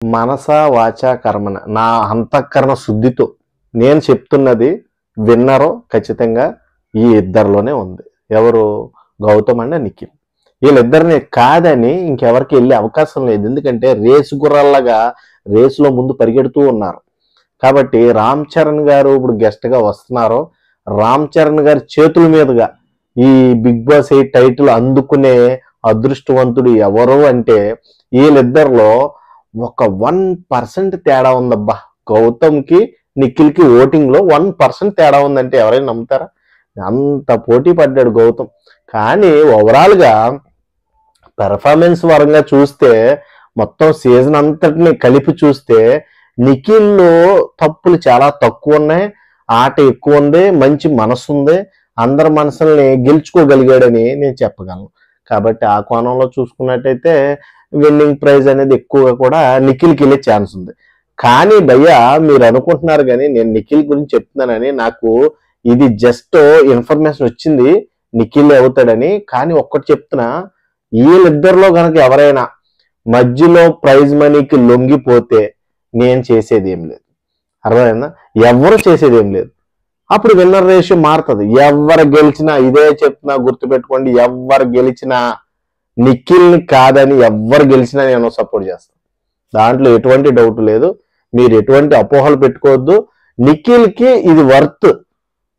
మనస వాచా కర్మన నా అంతఃకరణ శుద్ధితో నేను చెప్తున్నది విన్నరో ఖచ్చితంగా ఈ ఇద్దరిలోనే ఉంది. ఎవరు? గౌతమ్ అండ్ నిఖిల్. వీళ్ళిద్దరిని కాదని ఇంకెవరికి వెళ్ళే అవకాశం లేదు. ఎందుకంటే రేసు గుర్రాల్లాగా రేసులో ముందు పరిగెడుతూ ఉన్నారు. కాబట్టి రామ్ చరణ్ గారు ఇప్పుడు గెస్ట్గా వస్తున్నారో రామ్ చరణ్ గారి చేతుల మీదుగా ఈ బిగ్ బాస్ 8 టైటిల్ అందుకునే అదృష్టవంతుడు ఎవరు అంటే వీళ్ళిద్దరిలో ఒక 1% తేడా ఉందబ్బా. గౌతమ్కి నిఖిల్కి ఓటింగ్లో 1% తేడా ఉందంటే ఎవరైనా నమ్ముతారా? అంత పోటీ పడ్డాడు గౌతమ్. కానీ ఓవరాల్గా పెర్ఫార్మెన్స్ పరంగా చూస్తే మొత్తం సీజన్ అంతటిని కలిపి చూస్తే నిఖిల్లో తప్పులు చాలా తక్కువ ఉన్నాయి, ఆట ఎక్కువ ఉంది, మంచి మనసు ఉంది, అందరి మనసుల్ని గెలుచుకోగలిగాడని నేను చెప్పగలను. కాబట్టి ఆ కోణంలో చూసుకున్నట్టయితే విన్నింగ్ ప్రైజ్ అనేది ఎక్కువగా కూడా నిఖిల్కి వెళ్ళే ఛాన్స్ ఉంది. కానీ భయ్య మీరు అనుకుంటున్నారు కానీ నేను నిఖిల్ గురించి చెప్తున్నానని, నాకు ఇది జస్ట్ ఇన్ఫర్మేషన్ వచ్చింది నిఖిల్ అవుతాడని. కానీ ఒక్కటి చెప్తున్నా, వీళ్ళిద్దరిలో కనుక ఎవరైనా మధ్యలో ప్రైజ్ మనీకి లొంగిపోతే నేను చేసేది ఏం లేదు. అర్థమైందా? ఎవరు చేసేది ఏం లేదు. అప్పుడు విన్నర్ రేషియో మారుతుంది. ఎవరు గెలిచినా ఇదే చెప్తున్నా, గుర్తుపెట్టుకోండి, ఎవరు గెలిచినా నిఖిల్ని కాదని ఎవరు గెలిచినా నేను సపోర్ట్ చేస్తాను. దాంట్లో ఎటువంటి డౌట్ లేదు. మీరు ఎటువంటి అపోహలు పెట్టుకోవద్దు. నిఖిల్కి ఇది వర్త్.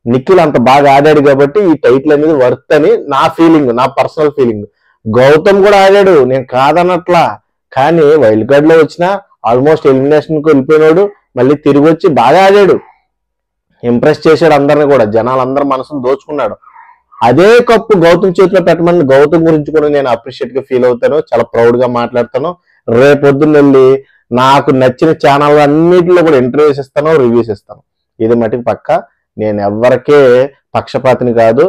నిఖిల్ అంత బాగా ఆడాడు కాబట్టి ఈ టైటిల్ అనేది వర్త్ అని నా ఫీలింగ్, నా పర్సనల్ ఫీలింగ్. గౌతమ్ కూడా ఆడాడు, నేను కాదనట్లా. కానీ వైల్డ్ కార్డ్ లో వచ్చిన ఆల్మోస్ట్ ఎలిమినేషన్ కు వెళ్ళిపోయినాడు, మళ్ళీ తిరిగి వచ్చి బాగా ఆడాడు, ఇంప్రెస్ చేశాడు అందరిని కూడా, జనాలందరి మనసును దోచుకున్నాడు. అదే కప్పు గౌతమ్ చేతిలో పెట్టమని గౌతమ్ గురించి కూడా నేను అప్రిషియేట్ గా ఫీల్ అవుతాను, చాలా ప్రౌడ్ గా మాట్లాడతాను. రేపొద్దున వెళ్ళి నాకు నచ్చిన ఛానల్ అన్నిటిలో కూడా ఇంటర్వ్యూస్ ఇస్తాను, రివ్యూస్ ఇస్తాను. ఇది మటుకు పక్క. నేను ఎవరికే పక్షపాతిని కాదు,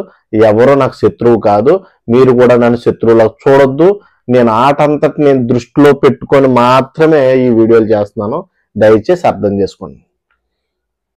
ఎవరో నాకు శత్రువు కాదు. మీరు కూడా నన్ను శత్రువులా చూడొద్దు. నేను ఆట అంతటి నేను దృష్టిలో పెట్టుకొని మాత్రమే ఈ వీడియోలు చేస్తున్నాను. దయచేసి అర్థం చేసుకోండి.